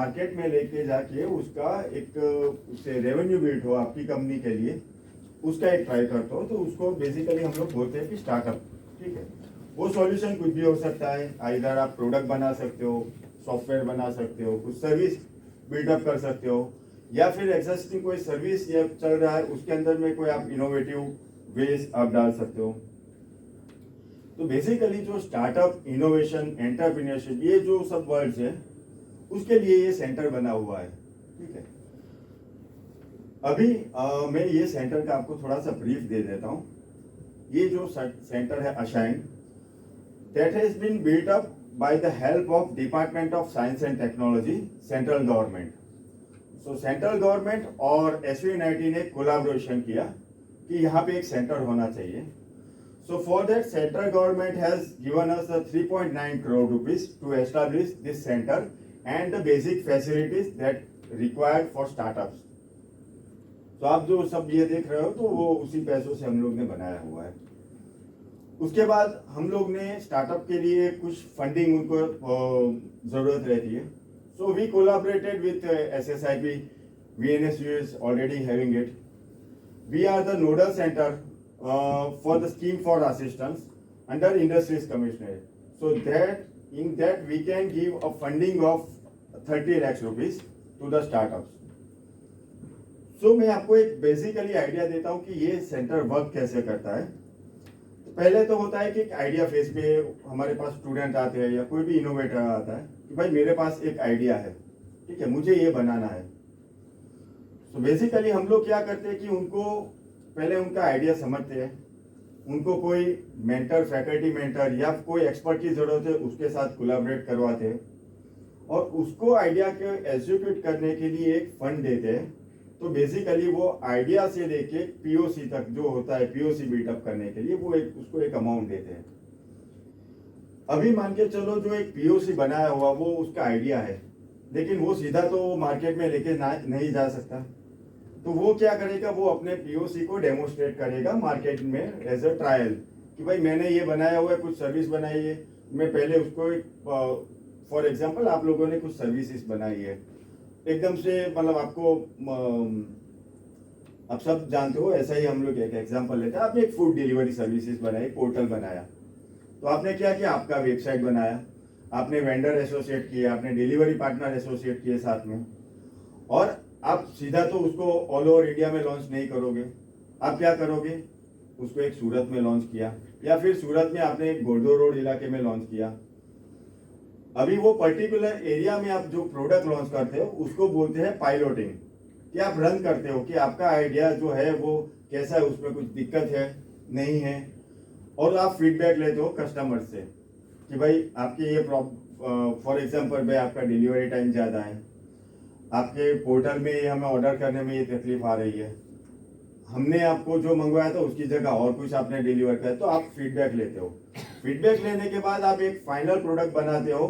Market में लेके जाके उसका एक उससे रेवेन्यू बिल्ड हो आपकी कंपनी के लिए, उसका एक ट्राई करते हो, तो उसको बेसिकली हम लोग बोलते हैं कि स्टार्टअप। ठीक है, वो सॉल्यूशन कुछ भी हो सकता है, इधर आप प्रोडक्ट बना सकते हो, सॉफ्टवेयर बना सकते हो, कुछ सर्विस बिल्डअप कर सकते हो, या फिर एग्जिस्टिंग कोई सर्विस या चल रहा है उसके अंदर में कोई आप इनोवेटिव वेज आप डाल सकते हो। तो बेसिकली जो स्टार्टअप, इनोवेशन, एंटरप्रेन्योरशिप, ये जो सब वर्ड्स हैं उसके लिए ये सेंटर बना हुआ है। ठीक है, अभी मैं ये सेंटर का आपको थोड़ा सा ब्रीफ दे देता हूँ। ये जो सेंटर है अशाइन, that has been built up by the help of department of science and technology, central government. So central government और SUNIT ने कोलैबोरेशन किया कि यहाँ पे एक सेंटर होना चाहिए। So for that, central government has given us a 3.9 crore rupees to establish this center and the basic facilities that required for startups. तो आप जो सब ये देख रहे हो तो वो उसी पैसों से हम लोग ने बनाया हुआ है। उसके बाद हम लोग ने स्टार्टअप के लिए कुछ फंडिंग उनको जरूरत रहती है। So we collaborated with SSIP, VNSU is already having it. We are the nodal center for the scheme for assistance under Industries Commissioner. So that in that we can give a funding of 30 lakhs rupees to the startups. So मैं आपको एक basically idea देता हूँ कि ये centre work कैसे करता है। तो पहले तो होता है कि एक आइडिया फेज पे हमारे पास स्टूडेंट आते हैं या कोई भी इनोवेटर आता है कि भाई मेरे पास एक आइडिया है, ठीक है, मुझे ये बनाना है। तो बेसिकली हम लोग क्या करते हैं कि उनको पहले उनका आइडिया समझते हैं, उनको कोई मेंटर, फैकल्टी मेंटर या कोई एक्सपर्ट की जरूरत है उसके साथ कोलैबोरेट करवाते हैं और उसको आइडिया के एग्जीक्यूट करने के लिए एक फंड देते हैं। तो बेसिकली वो आइडिया से लेके POC तक जो होता है, POC बिल्डअप करने के लिए वो उसको एक अमाउंट देते हैं। अभी मान के चलो जो एक POC बनाया हुआ वो उसका आइडिया है, लेकिन वो सीधा तो मार्केट में लेके नहीं जा सकता। तो वो क्या करेगा, वो अपने POC को डेमोस्ट्रेट करेगा मार्केट में एज अ ट्रायल कि भाई मैंने ये बनाया हुआ है, कुछ सर्विस बनाई है। मैं पहले उसको फॉर एग्जांपल आप लोगों ने कुछ सर्विसेज बनाई है, एकदम से मतलब आपको आप सब जानते हो, ऐसा ही हम लोग एक एग्जांपल लेते हैं। आपने एक फूड डिलीवरी सर्विसेज बनाई, पोर्टल बनाया, तो आपने क्या किया, आपका वेबसाइट बनाया, आपने वेंडर एसोसिएट किए, आपने डिलीवरी पार्टनर एसोसिएट किए साथ में, और आप सीधा तो उसको ऑल ओवर इंडिया में लॉन्च नहीं करोगे। आप क्या करोगे, उसको एक सूरत में लॉन्च किया या फिर सूरत में आपने एक गोरदो रोड इलाके में लॉन्च किया। अभी वो पर्टिकुलर एरिया में आप जो प्रोडक्ट लॉन्च करते हो उसको बोलते हैं पायलटिंग, कि आप रन करते हो कि आपका आइडिया जो है वो कैसा है, उसमें कुछ दिक्कत है नहीं है, और आप फीडबैक लेते हो कस्टमर से कि भाई आपके ये फॉर एग्जाम्पल भाई आपका डिलीवरी टाइम ज़्यादा है, आपके पोर्टल में ये हमें ऑर्डर करने में ये तकलीफ आ रही है, हमने आपको जो मंगवाया था उसकी जगह और कुछ आपने डिलीवर किया, तो आप फीडबैक लेते हो। फीडबैक लेने के बाद आप एक फाइनल प्रोडक्ट बनाते हो,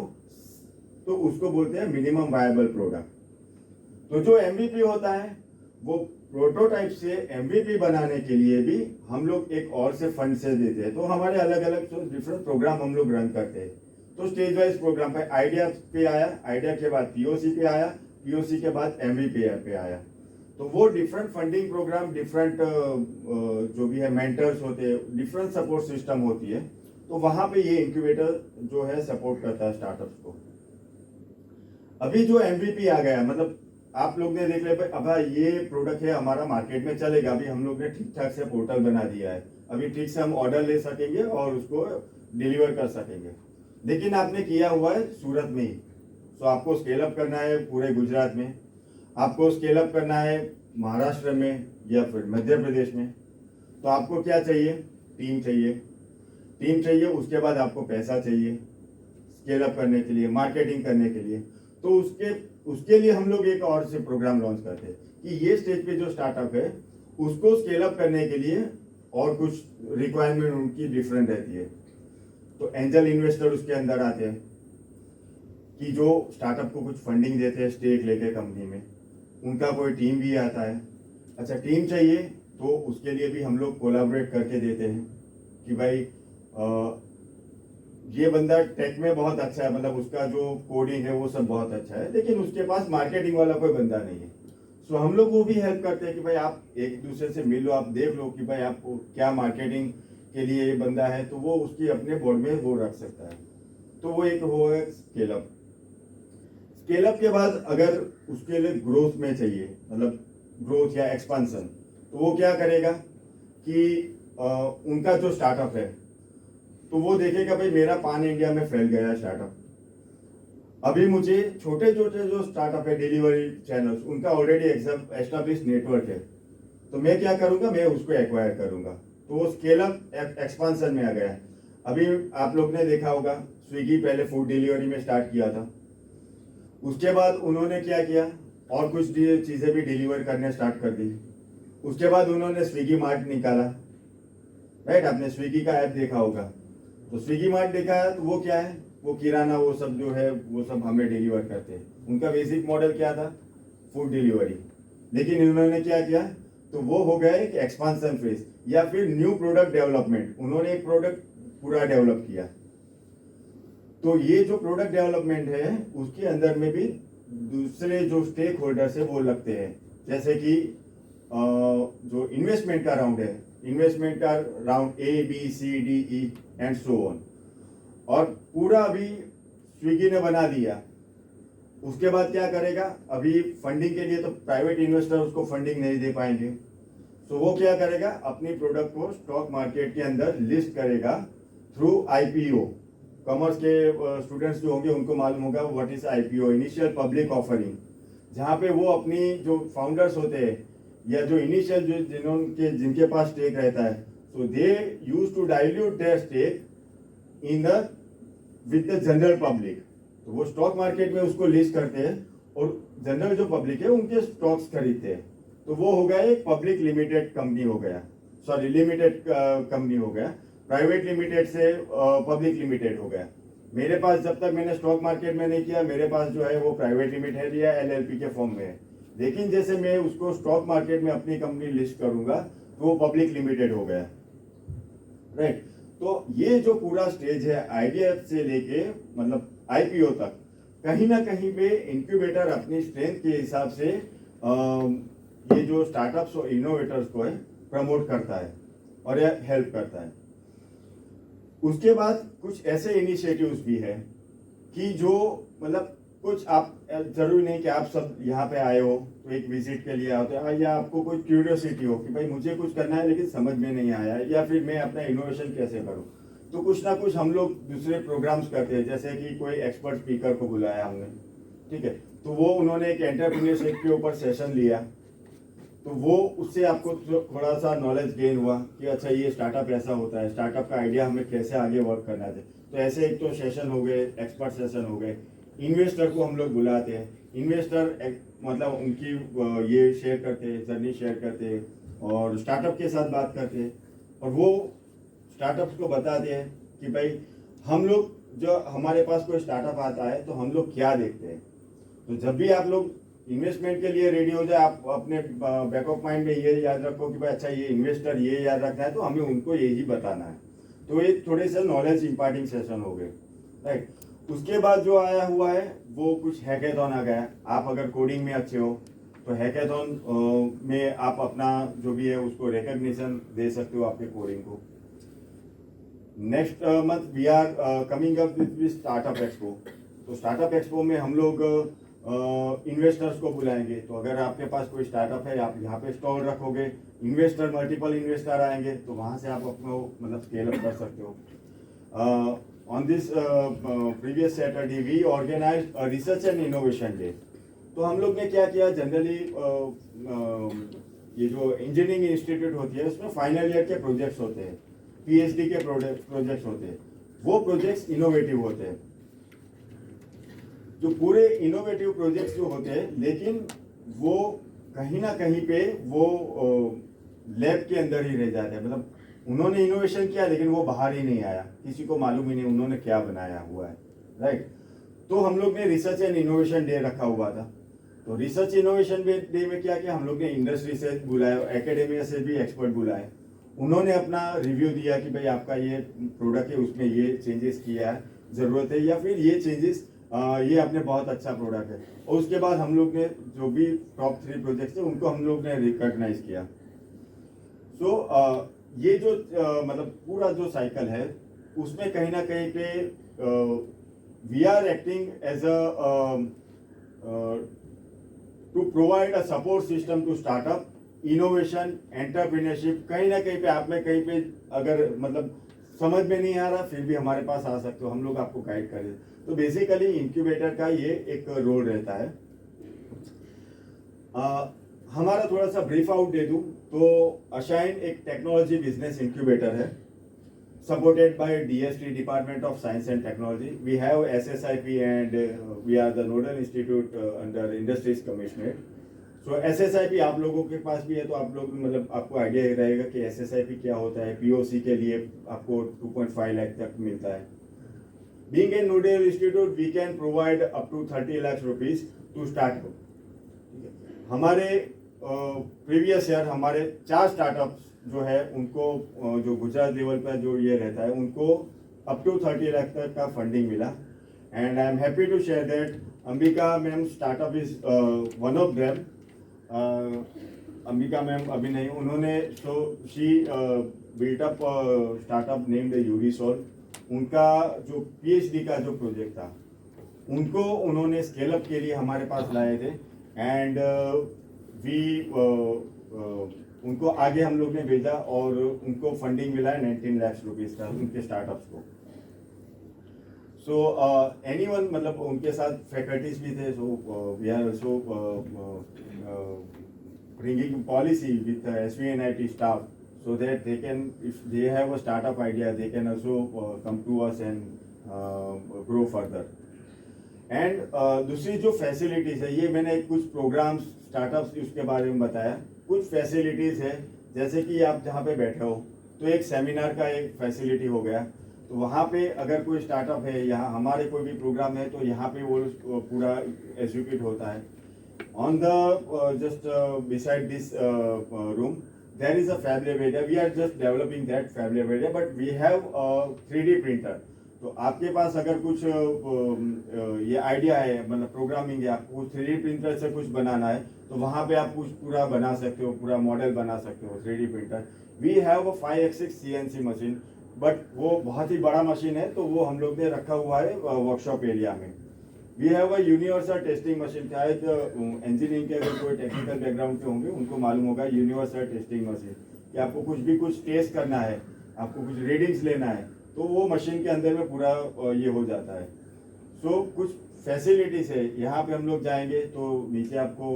तो उसको बोलते हैं मिनिमम वायबल प्रोडक्ट। तो जो MVP होता है वो प्रोटोटाइप से MVP बनाने के लिए भी हम लोग एक और से फंड से देते हैं। तो हमारे अलग अलग डिफरेंट प्रोग्राम हम लोग रन करते हैं। तो स्टेज वाइज प्रोग्राम पे आइडिया पे आया, आइडिया के बाद POC पे आया, POC के बाद MVP पे आया। तो वो डिफरेंट फंडिंग प्रोग्राम, डिफरेंट जो भी है मेंटर्स होते हैं, डिफरेंट सपोर्ट सिस्टम होती है। तो वहां पे ये इंक्यूबेटर जो है सपोर्ट करता है स्टार्टअप्स को। अभी जो MVP आ गया, मतलब आप लोग ने देख लिया अब ये प्रोडक्ट है हमारा मार्केट में चलेगा, अभी हम लोग ने ठीक ठाक से पोर्टल बना दिया है, अभी ठीक से हम ऑर्डर ले सकेंगे और उसको डिलीवर कर सकेंगे। लेकिन आपने किया हुआ है सूरत में ही, तो आपको स्केल अप करना है पूरे गुजरात में, आपको स्केल अप करना है महाराष्ट्र में या फिर मध्य प्रदेश में। तो आपको क्या चाहिए, टीम चाहिए, टीम चाहिए, उसके बाद आपको पैसा चाहिए स्केल अप करने के लिए, मार्केटिंग करने के लिए। तो उसके लिए हम लोग एक और से प्रोग्राम लॉन्च करते हैं कि ये स्टेज पे जो स्टार्टअप है उसको स्केल अप करने के लिए और कुछ रिक्वायरमेंट उनकी डिफरेंट रहती है। तो एंजल इन्वेस्टर उसके अंदर आते हैं कि जो स्टार्टअप को कुछ फंडिंग देते हैं स्टेक लेके कंपनी में, उनका कोई टीम भी आता है। अच्छा, टीम चाहिए तो उसके लिए भी हम लोग कोलैबोरेट करके देते हैं कि भाई ये बंदा टेक में बहुत अच्छा है, मतलब उसका जो कोडिंग है वो सब बहुत अच्छा है, लेकिन उसके पास मार्केटिंग वाला कोई बंदा नहीं है। सो हम लोग वो भी हेल्प करते हैं कि भाई आप एक दूसरे से मिलो, आप देख लो कि भाई आपको क्या मार्केटिंग के लिए ये बंदा है, तो वो उसकी अपने बोर्ड में वो रख सकता है। तो वो एक हो है स्केल अप। स्केल अप के बाद अगर उसके लिए ग्रोथ में चाहिए, मतलब ग्रोथ या एक्सपांसन, तो वो क्या करेगा कि उनका जो स्टार्टअप है तो वो देखेगा भाई मेरा पान इंडिया में फैल गया स्टार्टअप, अभी मुझे छोटे छोटे जो स्टार्टअप है डिलीवरी चैनल्स, उनका ऑलरेडी एस्टेब्लिश नेटवर्क है, तो मैं क्या करूंगा, मैं उसको एक्वायर करूंगा। तो वो स्केल अप एक्सपांसन में आ गया। अभी आप लोग ने देखा होगा स्विगी पहले फूड डिलीवरी में स्टार्ट किया था, उसके बाद उन्होंने क्या किया और कुछ चीजें भी डिलीवर करने स्टार्ट कर दी। उसके बाद उन्होंने स्विगी मार्ट निकाला, राइट, आपने स्विगी का ऐप देखा होगा। तो स्विगी मार्ट देखा है तो वो क्या है, वो किराना वो सब जो है वो सब हमें डिलीवर करते हैं। उनका बेसिक मॉडल क्या था, फूड डिलीवरी, लेकिन इन्होंने क्या किया, तो वो हो गया एक एक्सपांसन फेज या फिर न्यू प्रोडक्ट डेवलपमेंट। उन्होंने एक प्रोडक्ट पूरा डेवलप किया, तो ये जो प्रोडक्ट डेवलपमेंट है उसके अंदर में भी दूसरे जो स्टेक होल्डर्स है वो लगते हैं, जैसे कि जो इन्वेस्टमेंट का राउंड है, इन्वेस्टमेंट का round A B C D E and so on, और पूरा अभी स्विगी ने बना दिया। उसके बाद क्या करेगा, अभी फंडिंग के लिए तो प्राइवेट इन्वेस्टर उसको फंडिंग नहीं दे पाएंगे, तो वो क्या करेगा, अपनी प्रोडक्ट को स्टॉक मार्केट के अंदर लिस्ट करेगा थ्रू आईपीओ। कॉमर्स के स्टूडेंट्स जो होंगे उनको मालूम होगा what is IPO, initial public offering, जहाँ पे वो अपनी जो फाउंडर्स होते हैं या जो इनिशियल जो जिनके पास स्टेक रहता है, so they use to dilute their stake in the with the general public. तो वो स्टॉक मार्केट में उसको लिस्ट करते हैं और जनरल जो पब्लिक है उनके स्टॉक्स खरीदते हैं। तो वो हो गया एक पब्लिक लिमिटेड कंपनी हो गया, सॉरी लिमिटेड कंपनी हो गया, प्राइवेट लिमिटेड से पब्लिक लिमिटेड हो गया। मेरे पास जब तक मैंने स्टॉक मार्केट में नहीं किया, मेरे पास जो है वो प्राइवेट लिमिटेड या एलएलपी के फॉर्म में है, लेकिन जैसे मैं उसको स्टॉक मार्केट में अपनी कंपनी लिस्ट करूंगा तो वो पब्लिक लिमिटेड हो गया, राइट। तो ये जो पूरा स्टेज है आइडिया से लेके मतलब आईपीओ तक, कहीं ना कहीं पे इंक्यूबेटर अपनी स्ट्रेंथ के हिसाब से ये जो स्टार्टअप्स और इनोवेटर्स को है प्रमोट करता है और यह हेल्प करता है। उसके बाद कुछ ऐसे इनिशिएटिव्स भी है कि जो मतलब कुछ आप जरूरी नहीं कि आप सब यहाँ पे आए हो तो एक विजिट के लिए आते हो, या आपको कोई क्यूरियोसिटी हो कि भाई मुझे कुछ करना है लेकिन समझ में नहीं आया, या फिर मैं अपना इनोवेशन कैसे करूँ, तो कुछ ना कुछ हम लोग दूसरे प्रोग्राम्स करते हैं। जैसे कि कोई एक्सपर्ट स्पीकर को बुलाया हमने, ठीक है, तो वो उन्होंने एक एंटरप्रेन्योरशिप के ऊपर सेशन लिया, तो वो उससे आपको थोड़ा सा नॉलेज गेन हुआ कि अच्छा ये स्टार्टअप ऐसा होता है, स्टार्टअप का आइडिया हमें कैसे आगे वर्क करना है। तो ऐसे एक तो सेशन हो गए, एक्सपर्ट सेशन हो गए। इन्वेस्टर को हम लोग बुलाते हैं, इन्वेस्टर मतलब उनकी ये शेयर करते हैं, जर्नी शेयर करते हैं और स्टार्टअप के साथ बात करते हैं, और वो स्टार्टअप्स को बताते हैं कि भाई हम लोग जो हमारे पास कोई स्टार्टअप आता है तो हम लोग क्या देखते हैं। तो जब भी आप लोग इन्वेस्टमेंट के लिए रेडी हो जाए, आप अपने बैक ऑफ माइंड में ये याद रखो कि भाई अच्छा ये इन्वेस्टर ये याद रखना है तो हमें उनको यही बताना है। तो ये थोड़े से नॉलेज इंपार्टिंग सेशन हो गए, राइट। उसके बाद जो आया हुआ है वो कुछ हैकेथॉन आ गया। आप अगर कोडिंग में अच्छे हो तो हैकेथॉन में आप अपना जो भी है उसको रिकग्निशन दे सकते हो आपके कोडिंग को। Next month we are coming up with startup expo. तो स्टार्टअप एक्सपो में हम लोग इन्वेस्टर्स को बुलाएंगे। तो अगर आपके पास कोई स्टार्टअप है, आप यहाँ पे स्टॉल रखोगे, इन्वेस्टर मल्टीपल इन्वेस्टर आएंगे तो वहाँ से आप अपना मतलब स्केल अप कर सकते हो। On this previous Saturday we organize research and innovation day. तो हम लोग ने क्या किया, जनरली ये जो इंजीनियरिंग इंस्टीट्यूट होती है उसमें फाइनल ईयर के प्रोजेक्ट्स होते हैं, पीएचडी के प्रोजेक्ट्स होते हैं, वो प्रोजेक्ट्स इनोवेटिव होते हैं। जो पूरे इनोवेटिव प्रोजेक्ट्स जो होते हैं, लेकिन वो कहीं ना कहीं पे वो लैब के अंदर ही रह जाते हैं। मतलब उन्होंने इनोवेशन किया लेकिन वो बाहर ही नहीं आया, किसी को मालूम ही नहीं उन्होंने क्या बनाया हुआ है, राइट। तो हम लोग ने रिसर्च एंड इनोवेशन डे रखा हुआ था। तो रिसर्च इनोवेशन डे में क्या किया, हम लोग ने इंडस्ट्री से बुलाया, एकेडेमिया से भी एक्सपर्ट बुलाए, उन्होंने अपना रिव्यू दिया कि भाई आपका ये प्रोडक्ट है उसमें ये चेंजेस किया है, ज़रूरत है, या फिर ये चेंजेस ये आपने बहुत अच्छा प्रोडक्ट है। और उसके बाद हम लोग ने जो भी टॉप 3 प्रोजेक्ट्स थे उनको हम लोग ने रिकॉग्नाइज किया। सो ये जो मतलब पूरा जो साइकिल है उसमें कहीं ना कहीं पे we are acting as a to provide a support system to startup, innovation, entrepreneurship. कहीं ना कहीं पे आप में कहीं पे अगर मतलब समझ में नहीं आ रहा फिर भी हमारे पास आ सकते हो, हम लोग आपको गाइड करें। तो बेसिकली इंक्यूबेटर का ये एक रोल रहता है। हमारा थोड़ा सा ब्रीफ आउट दे दूं तो अशाइन एक टेक्नोलॉजी बिजनेस इंक्यूबेटर है, supported by DST, Department of Science and Technology. We have SSIP and we are the nodal institute under Industries Commissionerate. So SSIP आप लोगों के पास भी है तो आप लोग मतलब आपको आइडिया रहेगा कि SSIP क्या होता है। POC के लिए आपको 2.5 लाख तक मिलता है। Being a nodal institute, we can provide up to 30 lakh rupees to start. हमारे प्रीवियस ईयर हमारे 4 स्टार्टअप्स जो है उनको जो गुजरात लेवल पर जो ये रहता है उनको अप टू 30 लाख तक का फंडिंग मिला। And I am happy to share that Ambika ma'am startup is one of them. Ambika ma'am अभी नहीं, उन्होंने so she built up startup named Urisol. उनका जो PhD का जो प्रोजेक्ट था उनको उन्होंने स्केल अप के लिए हमारे पास लाए थे। एंड वी उनको आगे हम लोग ने भेजा और उनको फंडिंग मिला है 19 लाख रुपीस का उनके स्टार्टअप्स को। सो एनीवन मतलब उनके साथ फैकल्टीज भी थे। So we are also bringing policy with SVNIT staff so that they can, if they have a startup idea, they can also come to us and grow further. And दूसरी जो facilities है, ये मैंने कुछ programmes startups उसके बारे में बताया। कुछ फैसिलिटीज़ है जैसे कि आप जहाँ पे बैठे हो तो एक सेमिनार का एक फैसिलिटी हो गया, तो वहाँ पे अगर कोई स्टार्टअप है, यहाँ हमारे कोई भी प्रोग्राम है तो यहाँ पे वो पूरा एजुकेट होता है। On the just beside this room there is a fab lab area. We are just developing that fab lab area, but we have a 3D printer. तो आपके पास अगर कुछ ये आइडिया है, मतलब प्रोग्रामिंग है, आपको 3D प्रिंटर से कुछ बनाना है तो वहाँ पे आप कुछ पूरा बना सकते हो, पूरा मॉडल बना सकते हो 3D printer. We have a 5x6 CNC machine, but वो बहुत ही बड़ा मशीन है तो वो हम लोग ने रखा हुआ है वर्कशॉप एरिया में। We have a universal testing machine. शायद इंजीनियरिंग के अगर कोई टेक्निकल बैकग्राउंड के होंगे उनको मालूम होगा यूनिवर्सल टेस्टिंग मशीन, कि आपको कुछ भी कुछ टेस्ट करना है, आपको कुछ रीडिंग्स लेना है तो वो मशीन के अंदर में पूरा ये हो जाता है। सो कुछ फैसिलिटीज़ है, यहाँ पे हम लोग जाएंगे तो नीचे आपको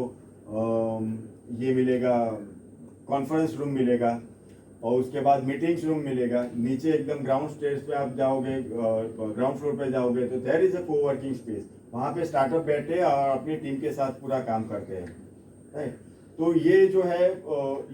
ये मिलेगा, कॉन्फ्रेंस रूम मिलेगा और उसके बाद मीटिंग्स रूम मिलेगा। नीचे एकदम ग्राउंड स्टेज पे आप जाओगे, ग्राउंड फ्लोर पे जाओगे तो there is a coworking space, वहाँ पे स्टार्टअप बैठे और अपनी टीम के साथ पूरा काम करते हैं, राइट। तो ये जो है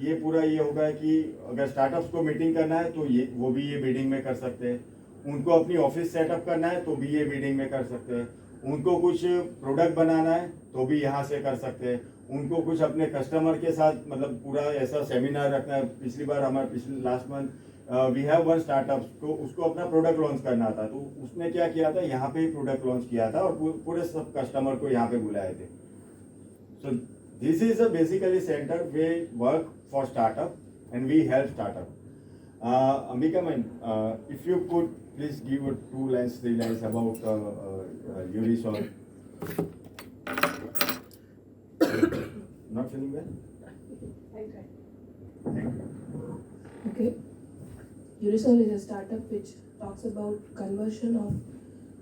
ये पूरा ये होगा कि अगर स्टार्टअप्स को मीटिंग करना है तो ये वो भी ये बिल्डिंग में कर सकते हैं, उनको अपनी ऑफिस सेटअप करना है तो भी ये बिल्डिंग में कर सकते हैं, उनको कुछ प्रोडक्ट बनाना है तो भी यहाँ से कर सकते हैं, उनको कुछ अपने कस्टमर के साथ मतलब पूरा ऐसा सेमिनार रखना है। पिछली बार हमारे पिछले last month we have one startup, तो उसको अपना प्रोडक्ट लॉन्च करना था तो उसने क्या किया था, यहाँ पे ही प्रोडक्ट लॉन्च किया था और पूरे सब कस्टमर को यहाँ पे बुलाए थे। So this is a basically center we work for startup and we help startup. Ambika ma'am, if you could please give 2 lines, 3 lines about Urisol. Not feeling well? I try. Thank you. Okay. Urisol is a startup which talks about conversion of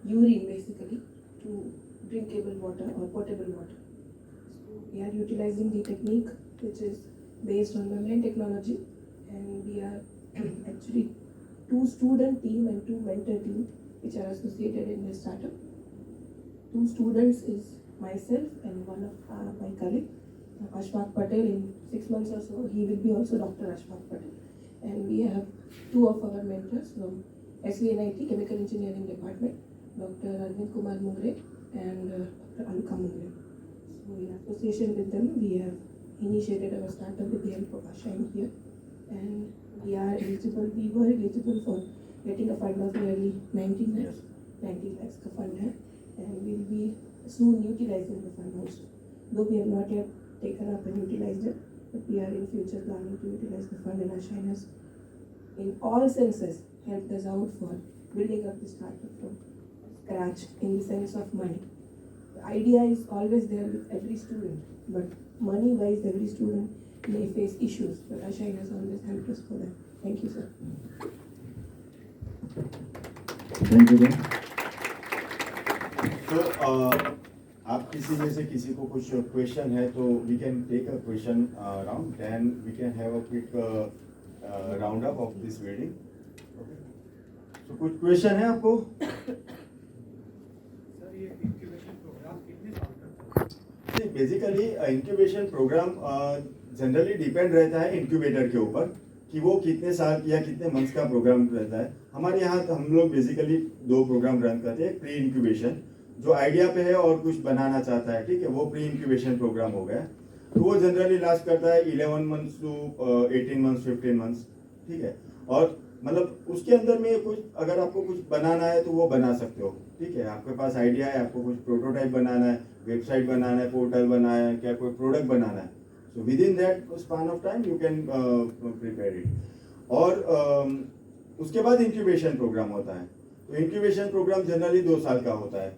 urine basically to drinkable water or potable water. So we are utilizing the technique which is based on membrane technology, and we are actually 2 student team and 2 mentor team which are associated in this startup. 2 students is myself and one of my colleague, Ashfaq Patel. In 6 months or so, he will be also Dr. Ashfaq Patel. And we have 2 of our mentors from SVNIT Chemical Engineering Department, Dr. Arvind Kumar Mungre and Dr. Alka Mungre. So in association with them, we have initiated our startup with the help of Ashine here. and we were eligible for getting a fund of nearly 90 lakhs. 90 lakhs का fund है, and we'll be soon utilizing the fund also. Though we have not yet taken up and utilized it, but we are in future planning to utilize the fund, and Ashine has in all senses helped us out for building up the startup from scratch in the sense of money. The idea is always there with every student, but money-wise, every student may face issues, but Ashine has always helped us for that. Thank you, sir. Thank you ma'am. तो आप किसी में से किसी को कुछ question है तो we can take a question round, then we can have a quick round up of this meeting. तो कुछ क्वेश्चन है आपको? सर ये इंक्यूबेशन प्रोग्राम कितने साल तक होता है? Basically incubation program generally depend रहता है इंक्यूबेटर के ऊपर कि वो कितने साल या कितने मंथ्स का प्रोग्राम रहता है। हमारे यहाँ तो हम लोग बेसिकली 2 प्रोग्राम रन करते हैं। प्री इंक्यूबेशन जो आइडिया पे है और कुछ बनाना चाहता है, ठीक है, वो प्री इंक्यूबेशन प्रोग्राम हो गया। तो वो जनरली लास्ट करता है 11 मंथ्स टू 18 मंथ्स 15 मंथ्स, ठीक है। और मतलब उसके अंदर में कुछ अगर आपको कुछ बनाना है तो वो बना सकते हो, ठीक है। आपके पास आइडिया है, आपको कुछ प्रोटोटाइप बनाना है, वेबसाइट बनाना है, पोर्टल बनाना है, क्या कोई प्रोडक्ट बनाना है, so within that span of time you can prepare it। और उसके बाद इंक्यूबेशन प्रोग्राम होता है। तो इंक्यूबेशन प्रोग्राम जनरली 2 साल का होता है,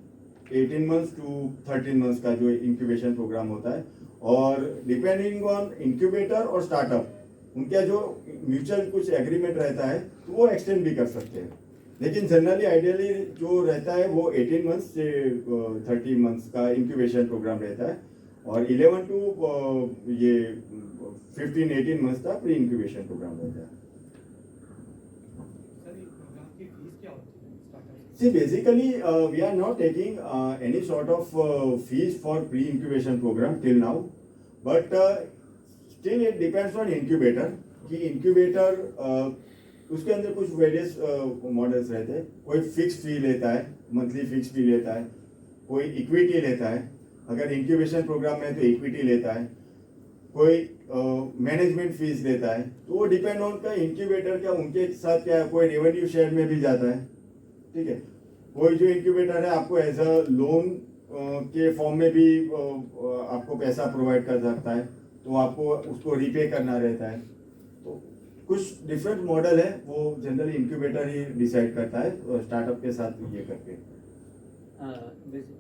18 मंथ्स टू 13 मंथ्स का जो इंक्यूबेशन प्रोग्राम होता है। और डिपेंडिंग ऑन इंक्यूबेटर और स्टार्टअप उनका जो म्यूचुअल कुछ एग्रीमेंट रहता है तो वो एक्सटेंड भी कर सकते हैं, लेकिन जनरली आइडियली जो रहता है वो 18 मंथ्स से 30 मंथ्स का इंक्यूबेशन प्रोग्राम रहता है, और 11 टू ये 15-18 मंथ्स का प्री इंक्यूबेशन प्रोग्राम रहता है। सर ये प्रोग्राम की फीस क्या होती है startup? See, basically, we are not taking any sort of fees for pre-incubation program till now, but still it depends on incubator कि incubator उसके अंदर कुछ वेरियस मॉडल्स रहते हैं। कोई फिक्स फी लेता है, मंथली फिक्स फी लेता है, कोई इक्विटी लेता है, अगर इंक्यूबेशन प्रोग्राम में तो इक्विटी लेता है, कोई मैनेजमेंट फीस लेता है। तो वो डिपेंड ऑन का इंक्यूबेटर का उनके साथ क्या है, कोई रेवेन्यू शेयर में भी जाता है, ठीक है। कोई जो इंक्यूबेटर है आपको एज अ लोन के फॉर्म में भी आपको पैसा प्रोवाइड कर सकता है, तो आपको उसको रीपे करना रहता है। तो कुछ डिफरेंट मॉडल है, वो जनरली इंक्यूबेटर ही डिसाइड करता है स्टार्टअप के साथ ये करके।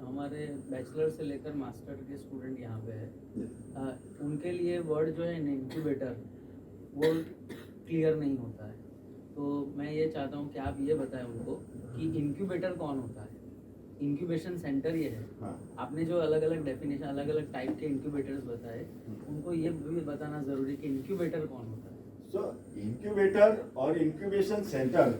हमारे बैचलर से लेकर मास्टर के स्टूडेंट यहाँ पे है, उनके लिए वर्ड जो है इंक्यूबेटर वो क्लियर नहीं होता है। तो मैं ये चाहता हूँ कि आप ये बताएं उनको कि इंक्यूबेटर कौन होता है, इंक्यूबेशन सेंटर ये है। हाँ। आपने जो अलग अलग डेफिनेशन अलग अलग टाइप के इंक्यूबेटर्स बताए, उनको ये भी बताना ज़रूरी कि इंक्यूबेटर कौन होता है। सो इंक्यूबेटर और इंक्यूबेशन सेंटर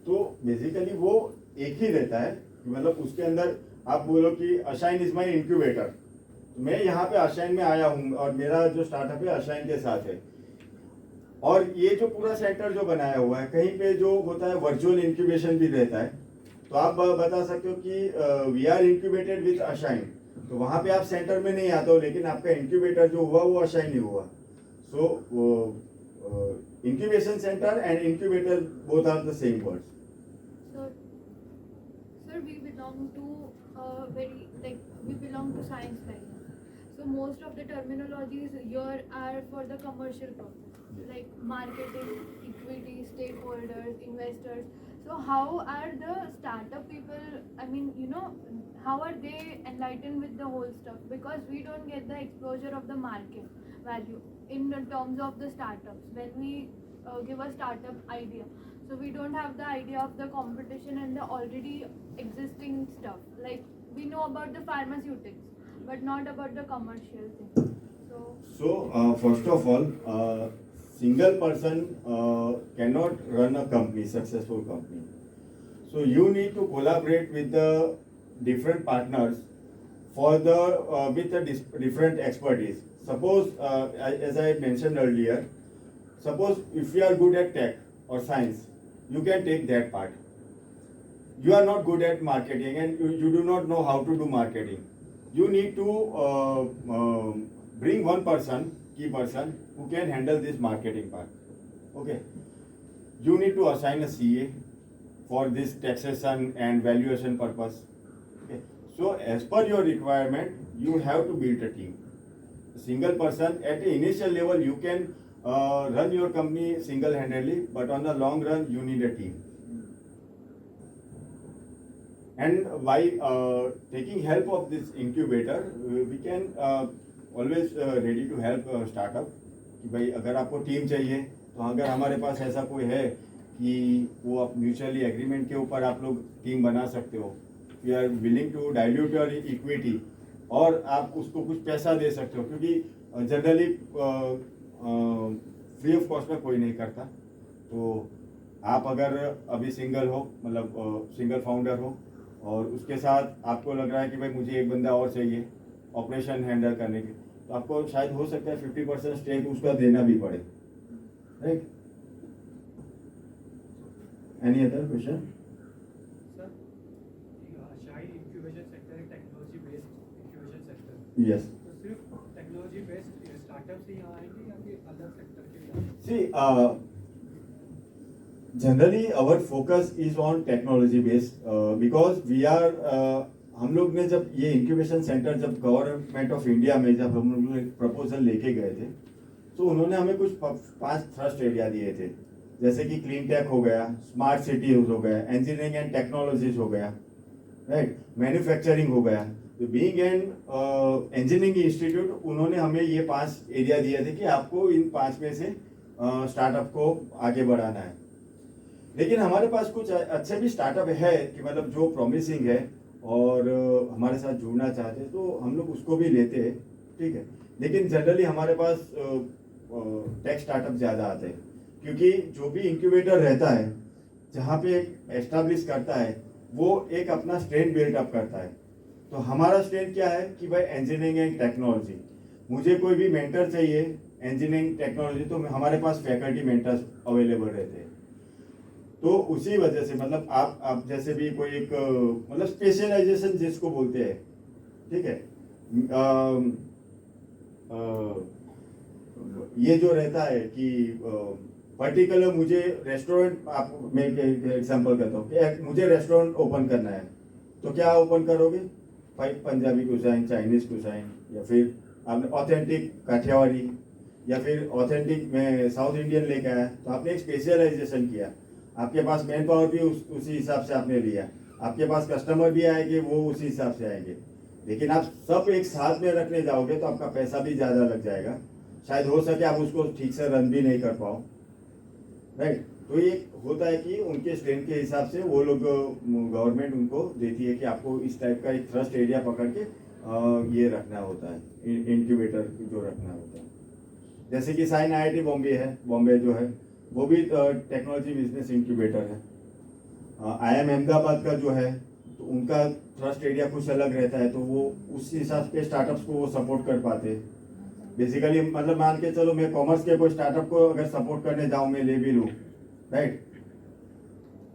तो बेसिकली वो एक ही रहता है, मतलब उसके अंदर आप बोलो कि अशाइन इज माई इंक्यूबेटर, तो मैं यहाँ पे अशाइन में आया हूँ और मेरा जो स्टार्टअप है अशाइन के साथ है। और ये जो पूरा सेंटर जो बनाया हुआ है, कहीं पे जो होता है वर्चुअल इंक्यूबेशन भी रहता है। तो आप बता सकते हो कि वी आर इंक्यूबेटेड विथ अशाइन, तो वहाँ पे आप सेंटर में नहीं आते हो, लेकिन आपका इंक्यूबेटर जो हुआ वो अशाइन ही हुआ। सो incubation center and incubator both are the same words. Sir, we belong to we belong to science line. So most of the terminologies here are for the commercial purpose, like marketing, equity, stakeholders, investors. So how are the startup people? I mean, how are they enlightened with the whole stuff? Because we don't get the exposure of the market value in terms of the startups when we give a startup idea. So we don't have the idea of the competition and the already existing stuff. Like we know about the pharmaceutics, but not about the commercial thing. So first of all, single person cannot run a company, successful company. So you need to collaborate with the different partners for the with the different expertise. Suppose, as I mentioned earlier, suppose if you are good at tech or science, you can take that part. You are not good at marketing and you do not know how to do marketing. You need to bring one person, key person, who can handle this marketing part. Okay, you need to assign a CA for this taxation and valuation purpose. Okay, so as per your requirement, you have to build a team. A single person at the initial level, you can run your company single-handedly, but on the long run, you need a team. And by taking help of this incubator, we can always ready to help startup. कि भाई अगर आपको team चाहिए तो अगर हमारे पास ऐसा कोई है कि वो आप म्यूचुअली एग्रीमेंट के ऊपर आप लोग टीम बना सकते हो, we are willing to dilute your equity और आप उसको कुछ पैसा दे सकते हो, क्योंकि जनरली फ्री ऑफ कॉस्ट में कोई नहीं करता. तो आप अगर अभी सिंगल हो, मतलब सिंगल फाउंडर हो, और उसके साथ आपको लग रहा है कि भाई मुझे एक बंदा और चाहिए ऑपरेशन हैंडल करने के, तो आपको शायद हो सकता है 50% स्टेक उसका देना भी पड़े. Right? Any other question? Sir, शाही इंक्यूबेशन सेक्टर है technology based incubation sector. Yes. तो सिर्फ टेक्नोलॉजी बेस्ड स्टार्टअप से यहाँ आएंगे या फिर अलग सेक्टर के लिए आएंगे? See, generally our focus is on technology based because we are हम लोग ने जब ये इंक्यूबेशन सेंटर जब गवर्नमेंट ऑफ इंडिया में जब हम लोग एक प्रपोजल लेके गए थे, तो उन्होंने हमें कुछ 5 थ्रस्ट एरिया दिए थे, जैसे कि क्लीन टेक हो गया, स्मार्ट सिटी हो गया, इंजीनियरिंग एंड टेक्नोलॉजीज हो गया, राइट, मैन्युफैक्चरिंग हो गया. तो बीइंग एन इंजीनियरिंग इंस्टीट्यूट, उन्होंने हमें ये 5 एरिया दिए थे कि आपको इन 5 में से स्टार्टअप को आगे बढ़ाना है. लेकिन हमारे पास कुछ अच्छे भी स्टार्टअप है कि मतलब जो प्रॉमिसिंग है और हमारे साथ जुड़ना चाहते हैं, तो हम लोग उसको भी लेते हैं. ठीक है, लेकिन जनरली हमारे पास टेक स्टार्टअप ज़्यादा आते हैं, क्योंकि जो भी इंक्यूबेटर रहता है जहाँ पे एस्टाब्लिश करता है, वो एक अपना स्ट्रेंथ बिल्ड अप करता है. तो हमारा स्ट्रेंथ क्या है कि भाई इंजीनियरिंग एंड टेक्नोलॉजी, मुझे कोई भी मेंटर चाहिए इंजीनियरिंग टेक्नोलॉजी, तो हमारे पास फैकल्टी मेंटर्स अवेलेबल रहते हैं. तो उसी वजह से मतलब आप जैसे भी कोई एक मतलब स्पेशलाइजेशन जिसको बोलते हैं, ठीक है, ये जो रहता है कि पर्टिकुलर मुझे रेस्टोरेंट, आप मैं एग्जांपल करता हूँ कि मुझे रेस्टोरेंट ओपन करना है, तो क्या ओपन करोगे? भाई पंजाबी कुसाइन, चाइनीज कुसाइन, या फिर आपने ऑथेंटिक काठियावाड़ी, या फिर ऑथेंटिक में साउथ इंडियन लेके आया, तो आपने एक स्पेशलाइजेशन किया. आपके पास मैन पावर भी उसी हिसाब से आपने लिया, आपके पास कस्टमर भी आएंगे, वो उसी हिसाब से आएंगे. लेकिन आप सब एक साथ में रखने जाओगे तो आपका पैसा भी ज़्यादा लग जाएगा, शायद हो सके आप उसको ठीक से रन भी नहीं कर पाओ. राइट? तो ये होता है कि उनके स्ट्रेंथ के हिसाब से वो लोग, गवर्नमेंट उनको देती है कि आपको इस टाइप का एक थ्रस्ट एरिया पकड़ के ये रखना होता है, इंक्यूबेटर जो रखना होता है. जैसे कि साइन IIT बॉम्बे है, बॉम्बे जो है वो भी टेक्नोलॉजी बिजनेस इंक्यूबेटर है. IIM अहमदाबाद का जो है, तो उनका थ्रस्ट एरिया कुछ अलग रहता है, तो वो उस हिसाब से स्टार्टअप्स को वो सपोर्ट कर पाते हैं. बेसिकली मतलब मान के चलो मैं कॉमर्स के कोई स्टार्टअप को अगर सपोर्ट करने जाऊँ, मैं ले भी लूँ, राइट,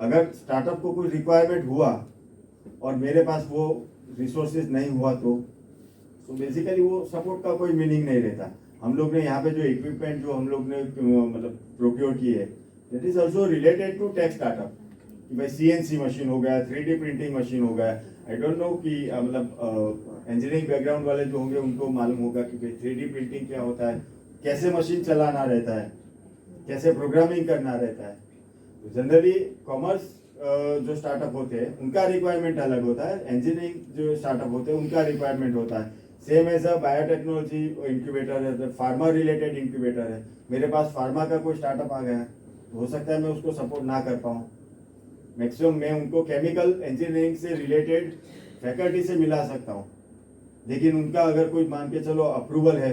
अगर स्टार्टअप को कोई रिक्वायरमेंट हुआ और मेरे पास वो रिसोर्सेज नहीं हुआ, तो बेसिकली वो सपोर्ट का कोई मीनिंग नहीं रहता. हम लोग ने यहाँ पे जो इक्विपमेंट जो हम लोग ने मतलब प्रोक्योर की है, that is also related to tech startup. कि भाई CNC मशीन हो गया, 3D प्रिंटिंग मशीन हो गया. आई डोंट नो कि मतलब इंजीनियरिंग बैकग्राउंड वाले जो होंगे उनको मालूम होगा कि भाई 3D प्रिंटिंग क्या होता है, कैसे मशीन चलाना रहता है, कैसे प्रोग्रामिंग करना रहता है. तो जनरली कॉमर्स जो स्टार्टअप होते हैं उनका रिक्वायरमेंट अलग होता है, इंजीनियरिंग जो स्टार्टअप होते हैं उनका रिक्वायरमेंट होता है. Same as a biotechnology incubator है, फार्मा रिलेटेड इंक्यूबेटर है. मेरे पास फार्मा का कोई स्टार्टअप आ गया, तो हो सकता है मैं उसको सपोर्ट ना कर पाऊँ. मैक्सिमम मैं उनको केमिकल इंजीनियरिंग से रिलेटेड फैकल्टी से मिला सकता हूँ, लेकिन उनका अगर कोई मान के चलो अप्रूवल है,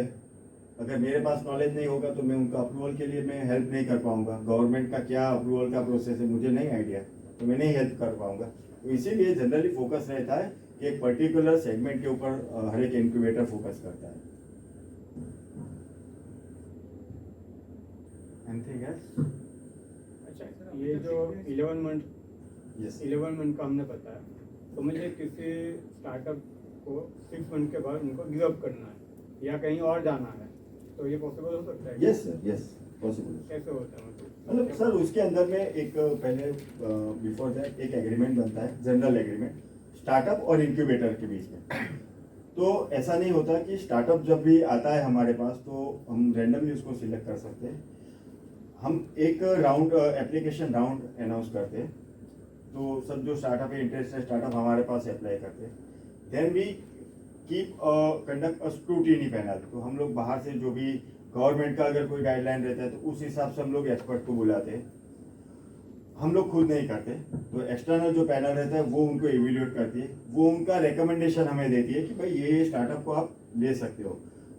अगर मेरे पास नॉलेज नहीं होगा तो मैं उनका अप्रूवल के लिए मैं हेल्प नहीं कर पाऊंगा. गवर्नमेंट का क्या अप्रूवल का प्रोसेस है मुझे नहीं आइडिया, तो मैं नहीं हेल्प कर पाऊंगा. तो इसीलिए जनरली फोकस रहता है कि एक पर्टिकुलर सेगमेंट के ऊपर हर एक इंक्यूबेटर फोकस करता है. Anything else? अच्छा, ये जो 11 मंथ का हमने बताया, तो मुझे किसी स्टार्टअप को 6 मंथ के बाद उनको गिव अप करना है या कहीं और जाना है, तो ये पॉसिबल हो सकता है? Yes sir, yes. पॉसिबल। कैसे होता है मतलब सर उसके अंदर में एक पहले बिफोर दैट एक एग्रीमेंट बनता है, जनरल एग्रीमेंट स्टार्टअप और इंक्यूबेटर के बीच में। तो ऐसा नहीं होता कि स्टार्टअप जब भी आता है हमारे पास तो हम रैंडमली उसको सिलेक्ट कर सकते हैं। हम एक राउंड एप्लीकेशन राउंड अनाउंस करते हैं, तो सब जो स्टार्टअप है इंटरेस्टेड स्टार्टअप हमारे पास अप्लाई करते हैं। Then we keep conduct a scrutiny panel. तो हम लोग बाहर से जो भी गवर्नमेंट का अगर कोई गाइडलाइन रहता है तो उस हिसाब से हम लोग एक्सपर्ट को बुलाते हैं, हम लोग खुद नहीं करते। तो एक्सटर्नल जो पैनल रहता है वो उनको इवेल्युएट करती है, वो उनका रिकमेंडेशन हमें देती है कि भाई ये स्टार्टअप को आप ले सकते हो।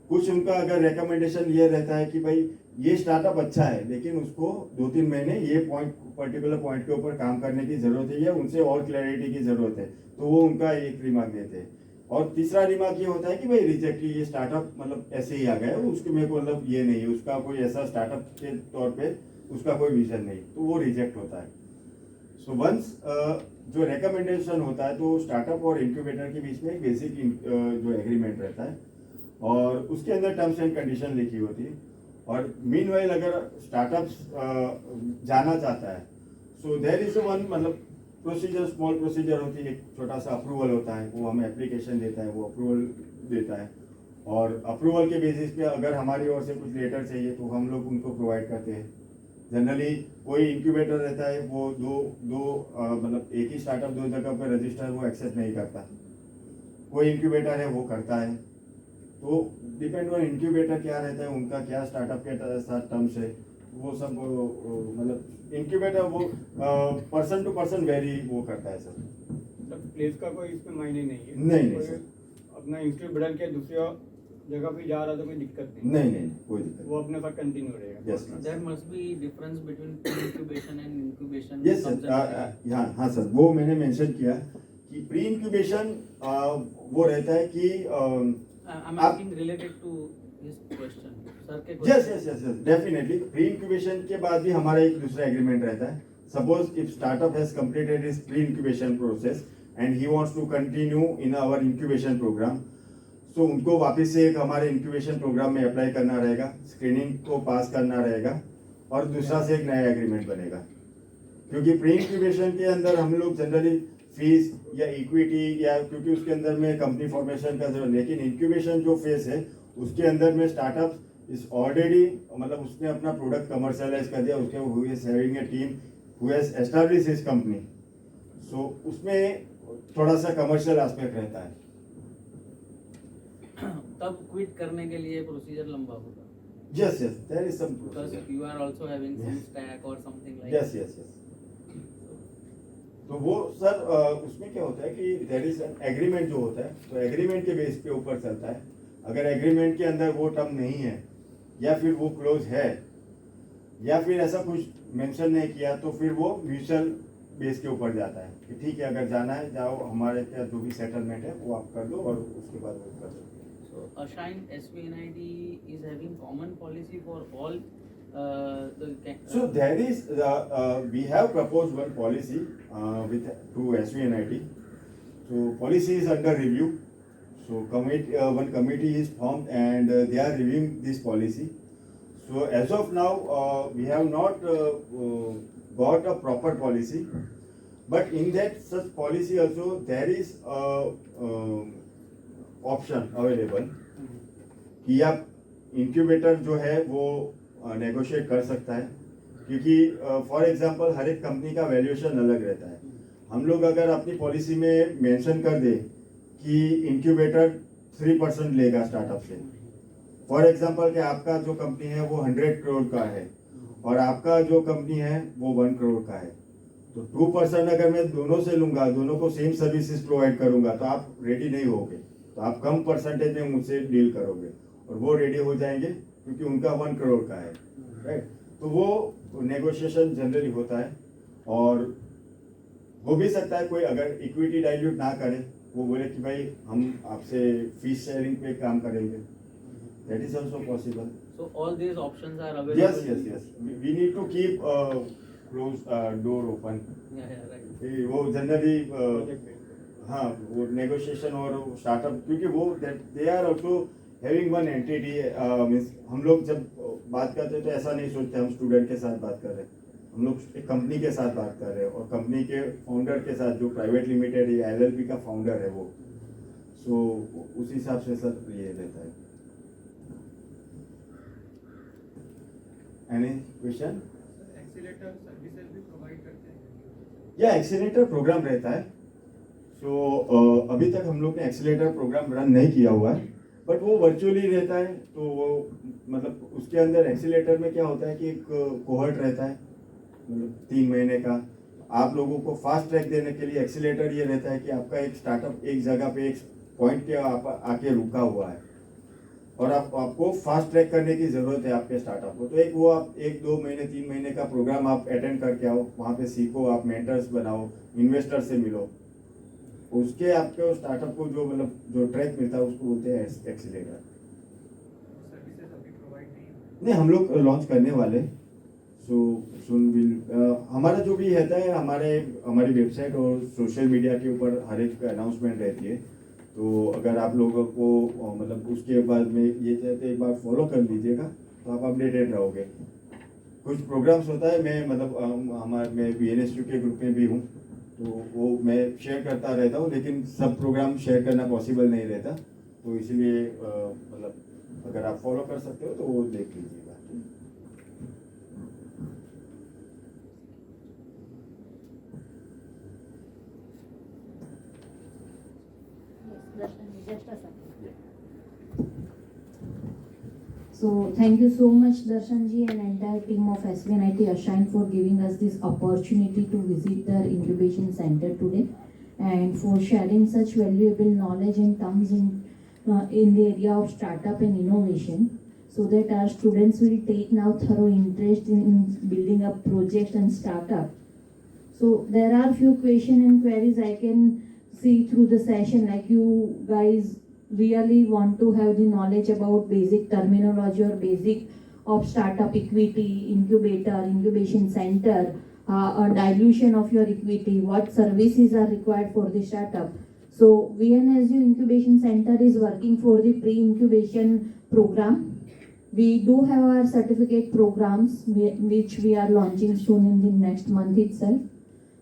कुछ उनका अगर रिकमेंडेशन ये रहता है कि भाई ये स्टार्टअप अच्छा है लेकिन उसको 2-3 महीने ये पर्टिकुलर पॉइंट के ऊपर काम करने की जरूरत है या उनसे और क्लैरिटी की जरूरत है, तो वो उनका एक रिमार्क देते हैं। और तीसरा रिमार्क ये होता है कि भाई रिजेक्ट, ये स्टार्टअप मतलब ऐसे ही आ गया है, उसके मेरे को मतलब ये नहीं है, उसका कोई ऐसा स्टार्टअप के तौर पे उसका कोई विजन नहीं, तो वो रिजेक्ट होता है। सो वंस जो रिकमेंडेशन होता है तो स्टार्टअप और इंक्यूबेटर के बीच में एक बेसिक जो एग्रीमेंट रहता है और उसके अंदर टर्म्स एंड कंडीशन लिखी होती है। और मीनवाइल अगर स्टार्टअप्स जाना चाहता है सो देयर इज वन मतलब प्रोसीजर, स्मॉल प्रोसीजर होती है, एक छोटा सा अप्रूवल होता है, वो हमें एप्लीकेशन देता है, वो अप्रूवल देता है और अप्रूवल के बेसिस पे अगर हमारी ओर से कुछ लेटर चाहिए तो हम लोग उनको प्रोवाइड करते हैं। जनरली कोई इंक्यूबेटर रहता है वो मतलब एक ही स्टार्टअप 2 जगह पर रजिस्टर वो एक्सेप्ट नहीं करता, कोई इंक्यूबेटर है वो करता है। तो डिपेंड ऑन इंक्यूबेटर क्या रहता है, उनका क्या स्टार्टअप के साथ टर्म्स है, वो सब मतलब इंक्यूबेटर वो पर्सन टू पर्सन वेरी वो करता है सर। मतलब प्लेस का कोई इसमें मायने नहीं है? नहीं, कोई सर। अपना इंस्टीट्यूट बदल के दूसरी जगह पे जा रहा तो कोई दिक्कत नहीं? नहीं, कोई दिक्कत वो अपने साथ कंटिन्यू रहेगा? Yes There must be difference between pre-incubation and incubation. Yes sir. हाँ सर, वो मैंने मेंशन किया कि प्री इंक्यूबेशन वो रहता है कि I'm आप- asking related to his question. Sir के यस डेफिनेटली प्री इंक्यूबेशन के बाद भी हमारा एक दूसरा एग्रीमेंट रहता है। Suppose if startup has completed his pre incubation process and he wants to continue in our incubation programme, so उनको वापस से एक हमारे इंक्यूबेशन प्रोग्राम में अप्लाई करना रहेगा, स्क्रीनिंग को पास करना रहेगा और दूसरा से एक नया एग्रीमेंट बनेगा। क्योंकि प्री इंक्यूबेशन के अंदर हम लोग जनरली फीस या इक्विटी या क्योंकि उसके अंदर में कंपनी फॉर्मेशन का जरूरत, लेकिन इंक्यूबेशन जो फेज है उसके अंदर में स्टार्टअप इज ऑलरेडी मतलब उसने अपना प्रोडक्ट कमर्शियलाइज कर दिया, उसके who is having a team who has established his company, so उसमें थोड़ा सा कमर्शियल एस्पेक्ट रहता है। तब क्विट करने के लिए प्रोसीजर लंबा होगा। Yes there is some Because you are also having some stack or something like yes तो वो सर उसमें क्या होता है कि देयर इज एन एग्रीमेंट जो होता है, तो एग्रीमेंट के बेस पे ऊपर चलता है। अगर एग्रीमेंट के अंदर वो टर्म नहीं है या फिर वो क्लोज है या फिर ऐसा कुछ मेंशन नहीं किया तो फिर वो म्यूचुअल बेस के ऊपर जाता है कि ठीक है अगर जाना है जाओ, हमारे क्या जो भी सेटलमेंट है वो आप कर लो और उसके बाद वो कर सकते हैं। So Ashine SVNIT is having common policy for all So there is we have proposed one policy with to SVNIT. So policy is under review. So one committee is formed and they are reviewing this policy. So as of now we have not got a proper policy, but in that such policy also there is option available कि आप incubator जो है वो negotiate कर सकता है, क्योंकि for example हर एक कंपनी का वैल्यूएशन अलग रहता है। हम लोग अगर अपनी पॉलिसी में मेंशन कर दे कि इंक्यूबेटर 3% लेगा स्टार्टअप से, फॉर एग्जांपल कि आपका जो कंपनी है वो 100 करोड़ का है और आपका जो कंपनी है वो 1 करोड़ का है, तो 2% अगर मैं दोनों से लूंगा, दोनों को सेम सर्विसेज प्रोवाइड करूंगा तो आप रेडी नहीं होगे, तो आप कम परसेंटेज में मुझसे डील करोगे और वो रेडी हो जाएंगे क्योंकि उनका 1 करोड़ का है, राइट। तो वो नेगोशिएशन जनरली होता है और हो भी सकता है कोई अगर इक्विटी डाइल्यूट ना करे, वो बोले कि भाई हम आपसे फीस शेयरिंग पे काम करेंगे, that is also possible. So all these options are available. Yes we need to keep close door open. Yeah, right. वो जनरली प्रोजेक्ट बेस्ड। हाँ वो नेगोशिएशन और स्टार्टअप क्योंकि वो they are also having one entity means हम लोग जब बात करते हैं तो ऐसा नहीं सोचते हम स्टूडेंट के साथ बात कर रहे हैं, हम लोग एक कंपनी के साथ बात कर रहे हैं और कंपनी के फाउंडर के साथ जो प्राइवेट लिमिटेड या LLP का फाउंडर है वो, सो उस हिसाब से सर ये रहता है। Any question? एक्सीलेटर सर्विसेज भी प्रोवाइड करते हैं या एक्सीलेटर प्रोग्राम रहता है। अभी तक हम लोग ने एक्सीलेटर प्रोग्राम रन नहीं किया हुआ है, बट वो वर्चुअली रहता है। तो वो मतलब उसके अंदर एक्सीलेटर में क्या होता है कि एक कोहर्ट रहता है, मतलब 3 महीने का। आप लोगों को फास्ट ट्रैक देने के लिए एक्सीलेटर ये रहता है कि आपका एक स्टार्टअप एक जगह पे एक पॉइंट के आप आके रुका हुआ है और आपको फास्ट ट्रैक करने की ज़रूरत है आपके स्टार्टअप को। तो एक वो आप 1-2 महीने 3 महीने का प्रोग्राम आप अटेंड करके आओ, वहाँ पे सीखो, आप मेंटर्स बनाओ, इन्वेस्टर से मिलो, उसके आपके स्टार्टअप को जो मतलब जो ट्रैक मिलता है उसको बोलते हैं एक्सीलेटर। सर्विसेज अभी प्रोवाइड नहीं नहीं, हम लोग लॉन्च करने वाले। सो सुन विल हमारा जो भी रहता है हमारी वेबसाइट और सोशल मीडिया के ऊपर हर एक अनाउंसमेंट रहती है। तो अगर आप लोगों को मतलब उसके बाद में ये चाहते एक बार फॉलो कर लीजिएगा तो आप अपडेटेड रहोगे। कुछ प्रोग्राम्स होता है, मैं मतलब मैं BNSU के ग्रुप में भी हूँ, तो वो मैं शेयर करता रहता हूँ, लेकिन सब प्रोग्राम शेयर करना पॉसिबल नहीं रहता। तो इसलिए मतलब अगर आप फॉलो कर सकते हो तो वो देख लीजिएगा। Just a second. So thank you so much Darshan ji and entire team of SVNIT Ashine for giving us this opportunity to visit their incubation center today and for sharing such valuable knowledge and terms in the area of startup and innovation, so that our students will take now thorough interest in building up projects and startup. So there are few questions and queries I can see through the session, like you guys really want to have the knowledge about basic terminology or basic of startup equity, incubator, incubation center, or dilution of your equity, what services are required for the startup. So VNSU Incubation Center is working for the pre-incubation program. We do have our certificate programs which we are launching soon in the next month itself.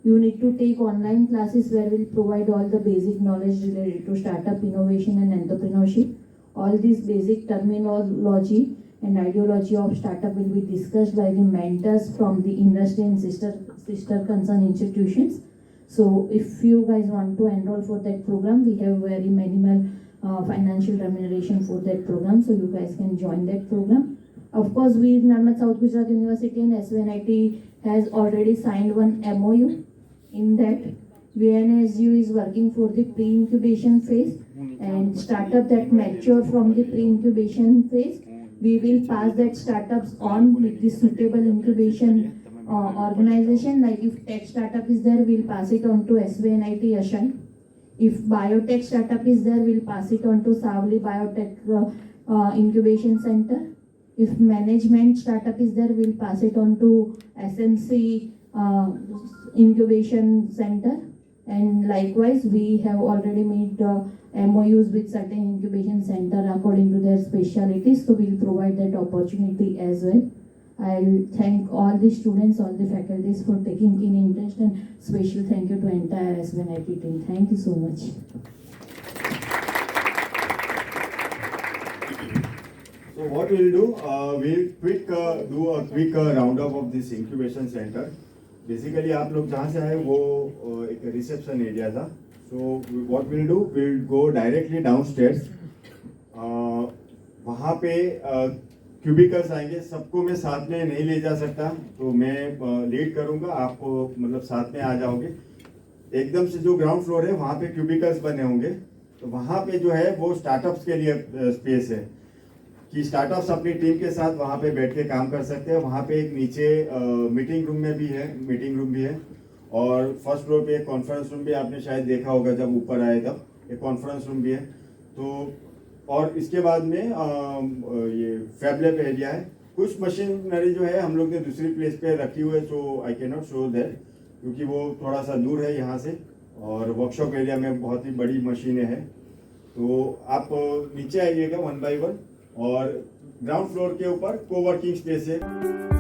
You need to take online classes where we'll provide all the basic knowledge related to startup innovation and entrepreneurship. All these basic terminology and ideology of startup will be discussed by the mentors from the industry and sister concern institutions. So if you guys want to enroll for that program, we have very minimal financial remuneration for that program, so you guys can join that program. Of course, we Narmad South Gujarat University and SVNIT has already signed one MOU. In that, VNSU is working for the pre-incubation phase, and startup that mature from the pre-incubation phase, we will pass that startups on with the suitable incubation organization. Like if tech startup is there, we'll pass it on to SVNIT Ashine. If biotech startup is there, we'll pass it on to Savli Biotech Incubation Center. If management startup is there, we'll pass it on to SMC Incubation Center. And likewise, we have already made MOUs with certain incubation center according to their specialities, so we'll provide that opportunity as well. I'll thank all the students, all the faculties for taking keen interest, and special thank you to entire SVNIT team. Thank you so much. So what we'll do, we'll do a quick roundup of this incubation center. Basically आप लोग जहाँ से आए वो एक reception area था. So what will do, will go directly downstairs. वहाँ पे क्यूबिकल्स आएंगे. सबको मैं साथ में नहीं ले जा सकता, तो मैं लीड करूँगा, आप मतलब साथ में आ जाओगे. एकदम से जो ग्राउंड फ्लोर है वहाँ पे क्यूबिकल्स बने होंगे. तो वहाँ पे जो है वो स्टार्टअप्स के लिए स्पेस है कि स्टार्टअप्स अपनी टीम के साथ वहाँ पे बैठ के काम कर सकते हैं. वहाँ पे एक नीचे मीटिंग रूम भी है और फर्स्ट फ्लोर पे एक कॉन्फ्रेंस रूम भी आपने शायद देखा होगा जब ऊपर आए तब, एक कॉन्फ्रेंस रूम भी है. तो और इसके बाद में ये फैब लैब एरिया है. कुछ मशीनरी जो है हम लोग ने दूसरी प्लेस पे रखी हुई है, so I can not show that क्योंकि वो थोड़ा सा दूर है यहाँ से. और वर्कशॉप एरिया में बहुत ही बड़ी मशीनें हैं. तो आप नीचे आइएगा 1 by 1 और ग्राउंड फ्लोर के ऊपर कोवर्किंग स्पेस है।